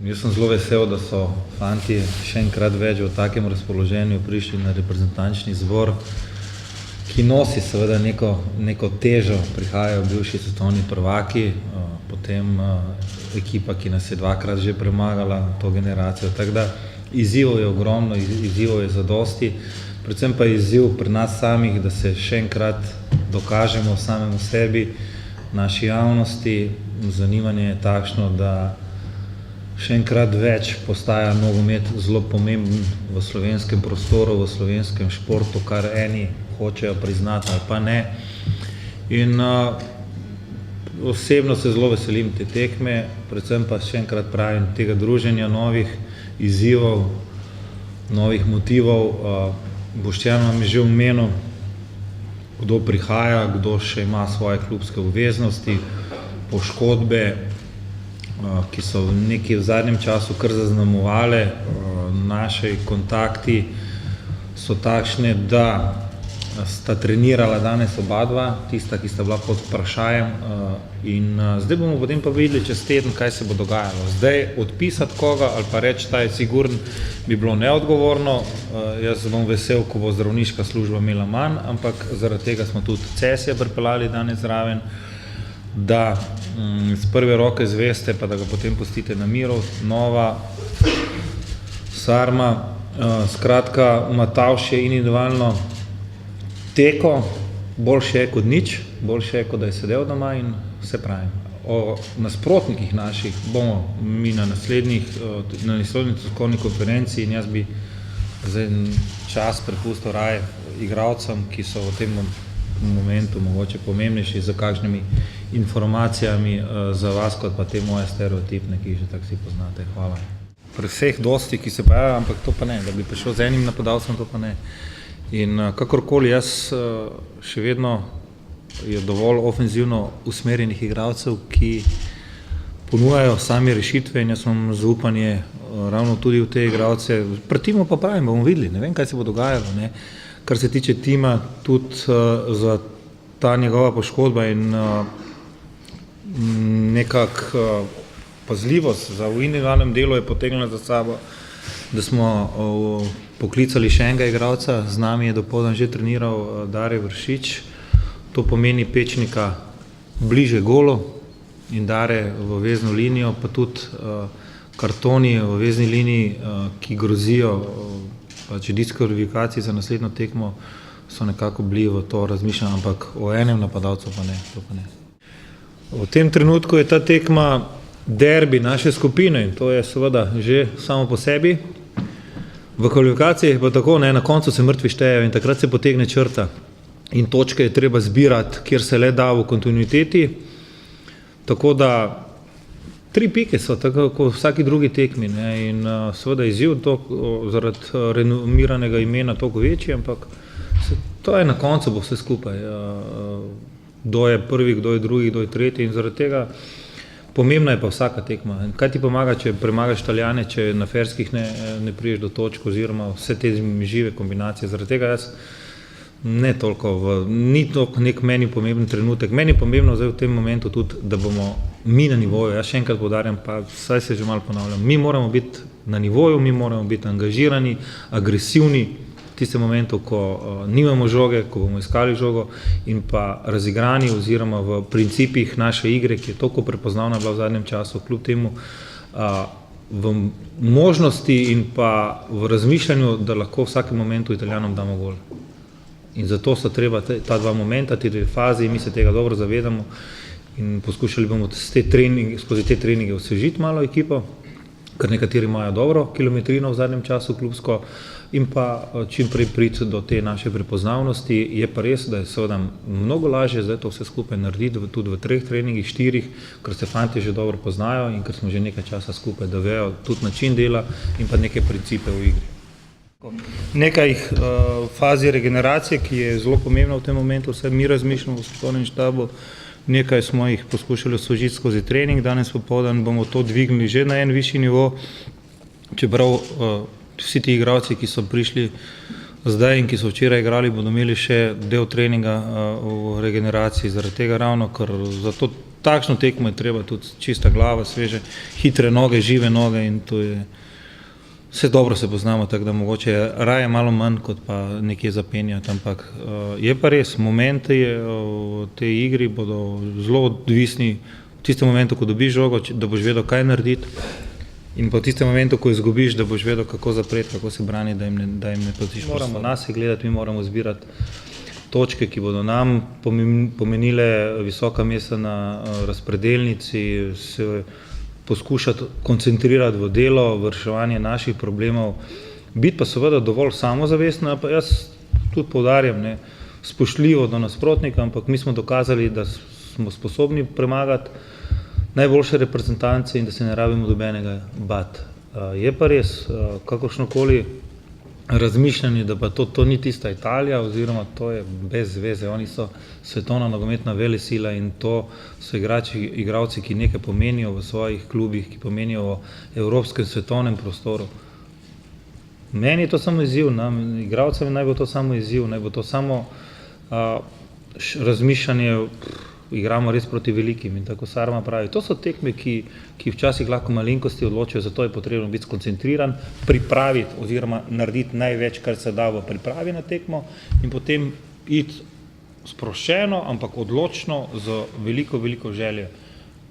Jaz sem zelo vesel, da so fanti še enkrat več v takem razpoloženju prišli na reprezentančni zbor, ki nosi seveda neko težo. Prihajajo bivši svetovni prvaki, potem ekipa, ki nas je dvakrat že premagala, to generacijo. Tako da izzivov je ogromno, izzivov je zadosti, predvsem pa izziv pri nas samih, da se še enkrat dokažemo samemu sebi, naši javnosti. Zanimanje je takšno, da še enkrat več postaja nogomet zelo pomemben v slovenskem prostoru, v slovenskem športu, kar eni hočejo priznati ali pa ne. In osebno se zelo veselim te tekme, predvsem pa še enkrat pravim tega druženja, novih izzivov, novih motivov. Boštjan vam je že omenil, kdo prihaja, kdo še ima svoje klubske obveznosti, poškodbe, ki so nekaj v zadnjem času kar zaznamovale. Naši kontakti so takšne, da sta trenirala danes oba dva, tista, ki sta bila pod vprašajem, in zdaj bomo potem pa videli čez teden, kaj se bo dogajalo. Zdaj odpisati koga ali pa reči, ta je sigurn, bi bilo neodgovorno. Jaz bom vesel, ko bo zdravniška služba imela manj, ampak zaradi tega smo tudi Cesija pripeljali danes zraven, da z prve roke zveste, pa da ga potem pustite na miru. Nova Sarma, skratka, Matavž je individualno teko, boljše je kot nič, boljše je, kot da je sedel doma. In vse pravim, o nasprotnikih naših bomo mi na naslednji tiskovni konferenci, in jaz bi zdaj čas prepustil raje igralcem, ki so v tem momentu mogoče pomembnejši, za kakšnimi informacijami za vas, kot pa te moje stereotipne, ki jih že tako vsi poznate. Hvala. Pri vseh dosti, ki se pojavijo, ampak to pa ne, da bi prišel z enim napadalcem, to pa ne. In kakorkoli, jaz še vedno je dovolj ofenzivno usmerjenih igralcev, ki ponujajo sami rešitve, in jaz imam zaupanje ravno tudi v te igralce. Pri timu pa pravim, bomo videli, ne vem, kaj se bo dogajalo, ne. Kar se tiče tima, tudi za ta njegova poškodba in nekako pazljivost v individualnem delu je potegnila za sabo, da smo poklicali še enega igralca. Z nami je dopoldan že treniral Dare Vršič. To pomeni Pečnika bliže golu in Dare v vezno linijo, pa tudi kartoni v vezni liniji, ki grozijo če diskvalifikaciji za naslednjo tekmo, so nekako bili v to razmišljali, ampak o enem napadalcu pa ne, to pa ne. V tem trenutku je ta tekma derbi naše skupine in to je seveda že samo po sebi. V kvalifikacijah pa tako, ne, na koncu se mrtvi štejejo in takrat se potegne črta in točke je treba zbirati, kjer se le da v kontinuiteti. Tako da 3 pike so, tako kot vsaki drugi tekmi, ne, in seveda izziv zaradi renomiranega imena toliko večji, ampak to je na koncu bo vse skupaj. Kdo je prvi, kdo je drugi, kdo je tretji, in zaradi tega pomembna je pa vsaka tekma. Kaj ti pomaga, če premagaš Italijane, če na ferskih ne prideš do točk oziroma vse te žive kombinacije. Zaradi tega jaz ne toliko, ni toliko nek meni pomemben trenutek. Meni je pomembno zdaj v tem momentu tudi, da bomo mi na nivoju. Jaz še enkrat poudarjam, pa saj se že malo ponavljam, mi moramo biti na nivoju, mi moramo biti angažirani, agresivni v tistem momentu, ko nimamo žoge, ko bomo iskali žogo, in pa razigrani oziroma v principih naše igre, ki je toliko prepoznavna bila v zadnjem času, kljub temu v možnosti in pa v razmišljanju, da lahko v vsakem momentu Italijanom damo gol. In zato so treba ta dva momenta, te dve fazi, mi se tega dobro zavedamo in poskušali bomo skozi te treninge osvežiti malo ekipo, ker nekateri imajo dobro kilometrino v zadnjem času klubsko, in pa čim prej priti do te naše prepoznavnosti. Je pa res, da je seveda mnogo lažje zdaj to vse skupaj narediti tudi v 3 treningih, 4, ker se fanti že dobro poznajo in ker smo že nekaj časa skupaj, da vejo tudi način dela in pa neke principe v igri. Nekaj fazi regeneracije, ki je zelo pomembna v tem momentu, vse mi razmišljamo v svetovnem štabu, nekaj smo jih poskušali osvežiti skozi trening, danes popoldan bomo to dvignili že na en višji nivo, čeprav vsi ti igralci, ki so prišli zdaj in ki so včeraj igrali, bodo imeli še del treninga v regeneraciji, zaradi tega ravno, ker zato takšno tekmo je treba tudi čista glava, sveže, hitre noge, žive noge in to je, vse dobro se poznamo, tako da mogoče raje malo manj, kot pa nekje zapenjati, ampak je pa res, momenti v tej igri bodo zelo odvisni v tistem momentu, ko dobiš žogo, da boš vedel, kaj narediti, in pa v tistem momentu, ko izgubiš, da boš vedel, kako zapreti, kako se brani, da jim ne platiš. Moramo nas gledati, mi moramo zbirati točke, ki bodo nam pomenile visoka mesta na razpredelnici, se poskušati koncentrirati v delo, v reševanje naših problemov, biti pa seveda dovolj samozavestno, pa jaz tudi poudarjam, ne, spoštljivo do nasprotnika, ampak mi smo dokazali, da smo sposobni premagati najboljše reprezentance in da se ne rabimo dobenega bati. Je pa res, kakršnokoli razmišljanje, da pa to ni tista Italija, oziroma to je brez veze, oni so svetovna nogometna velesila in to so igralci, ki nekaj pomenijo v svojih klubih, ki pomenijo v evropskem svetovnem prostoru. Meni je to samo izziv, igralcem naj bo to samo izziv, naj bo to samo razmišljanje, igramo res proti velikim in tako Sarma pravi. To so tekme, ki včasih lahko malenkosti odločijo, zato je potrebno biti skoncentriran, pripraviti oziroma narediti največ, kar se da v pripravi na tekmo in potem iti sproščeno, ampak odločno z veliko želje.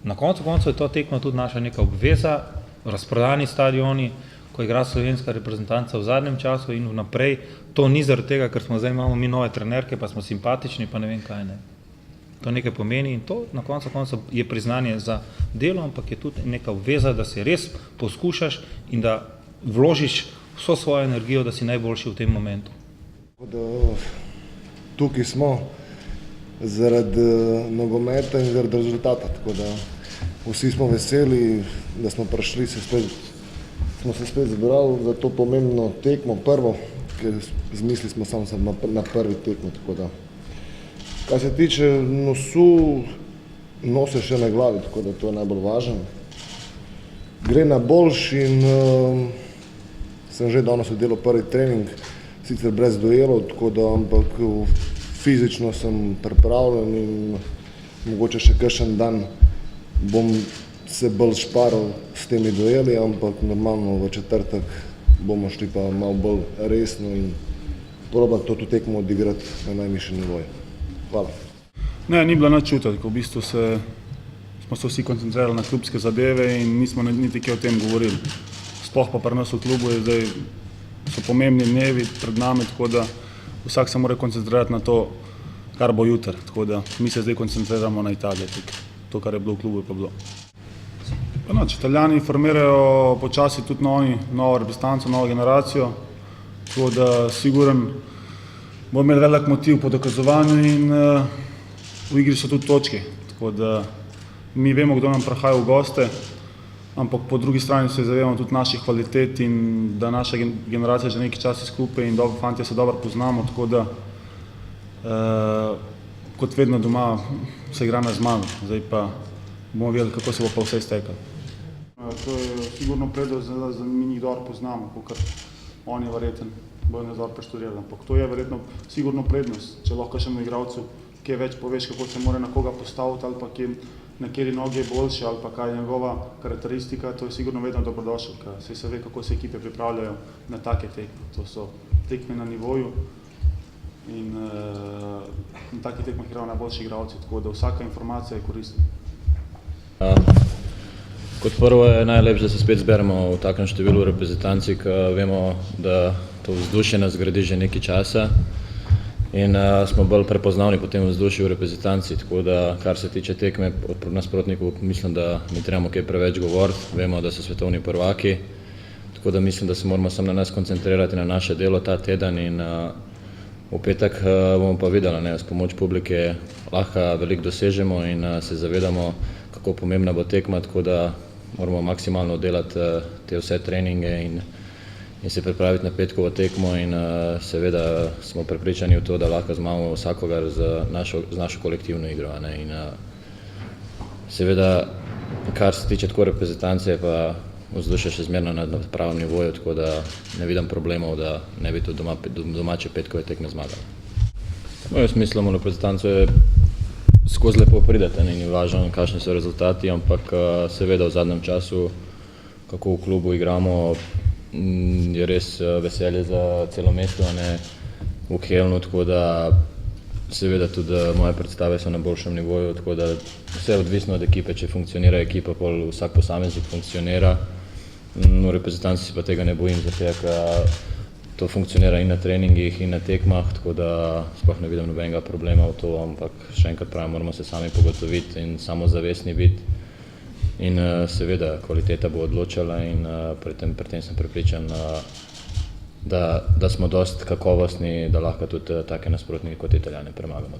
Na koncu je to tekma tudi naša neka obveza, razprodani stadioni, ko igra slovenska reprezentanca v zadnjem času in vnaprej. To ni zaradi tega, ker zdaj imamo mi nove trenerke, pa smo simpatični, pa ne vem kaj ne. To nekaj pomeni in to na koncu je priznanje za delo, ampak je tudi neka obveza, da se res poskušaš in da vložiš vso svojo energijo, da si najboljši v tem momentu. Tukaj smo zaradi nogometa in zaradi rezultata, tako da vsi smo veseli, da smo prišli, smo se spet zbrali za to pomembno tekmo, prvo, ker zmislili smo samo na prvi tekmo, tako da. Kaj se tiče nosu, nos je še na glavi, tako da to je najbolj važno. Gre na boljši in sem že danes oddelal prvi trening, sicer brez duelov, tako da, ampak fizično sem pripravljen in mogoče še kakšen dan bom se bolj šparal s temi dueli, ampak normalno v četrtek bomo šli pa malo bolj resno in probati to tekmo odigrati na najvišjem nivoju. Hvala. Ne, ni bilo nič čutiti, v bistvu smo se vsi koncentrirali na klubske zadeve in nismo niti kaj o tem govorili. Sploh pa pri nas v klubu so pomembni dnevi pred nami, tako da vsak se mora koncentrirati na to, kar bo jutri. Tako da mi se zdaj koncentriramo na Italijo, to, kar je bilo v klubu, je pa bilo. Italijani formirajo počasi tudi novo reprezentanco, novo generacijo, tako da siguren bo imel velik motiv po dokazovanju in v igri so tudi točke. Tako da mi vemo, kdo nam prihaja v goste, ampak po drugi strani se zavemo tudi naših kvalitet in da naša generacija že nekaj časa skupaj in fantje se dobro poznamo, tako da kot vedno doma se igra na zmago. Zdaj pa bomo videli, kako se bo pa vse stekalo. To je sigurno prednost, da mi njih dobro poznamo, ker on je verjeten, bojo nas dobro preštudirali, ampak to je verjetno sigurno prednost, če lahko še igralcu kaj več poveš, kako se mora na koga postaviti ali pa na kateri nogi je boljši ali pa kaj je njegova karakteristika, to je sigurno vedno dobrodošel, ker se ve, kako se ekipe pripravljajo na take tekme. To so tekme na nivoju in na takih tekmah igrajo najboljši igralci, tako da vsaka informacija je koristna. Kot prvo je najlepše, da se spet zberemo v takem številu reprezentanci, ker vemo, da to vzdušje nas gradi že nekaj časa in smo bolj prepoznavni po tem vzdušju v reprezentanci, tako da kar se tiče tekme od nasprotnikov, mislim, da ne trebamo kaj preveč govoriti, vemo, da so svetovni prvaki, tako da mislim, da se moramo samo na nas koncentrirati na naše delo ta teden in v petek bomo pa videli, s pomoč publike lahko veliko dosežemo in se zavedamo, kako pomembna bo tekma, tako da moramo maksimalno delati te vse treninge in se pripraviti na petkovo tekmo in seveda smo prepričani v to, da lahko zmagamo vsakogar z našo kolektivno igro. In seveda, kar se tiče tako reprezentance, pa vzdušje še zmerno na pravem nivoju, tako da ne vidim problemov, da ne bi tudi domače petkove tekme zmagali. Jaz mislim, reprezentanco je skozi lepo pridete, ne, ni važno, kakšni so rezultati, ampak seveda v zadnjem času, kako v klubu igramo, je res veselje za celo mesto, ne, v Kelnu, tako da seveda tudi moje predstave so na boljšem nivoju, tako da vse je odvisno od ekipe, če funkcionira ekipa, pol vsak posameznik funkcionira. V reprezentanci pa tega ne bojim, zato ker to funkcionira in na treningih in na tekmah, tako da sploh ne vidim nobenega problema v to, ampak še enkrat pravim, moramo se sami pogotoviti in samozavestni biti. In seveda kvaliteta bo odločala in pri tem sem prepričan, da smo dosti kakovostni, da lahko tudi take nasprotnike kot Italijane premagamo.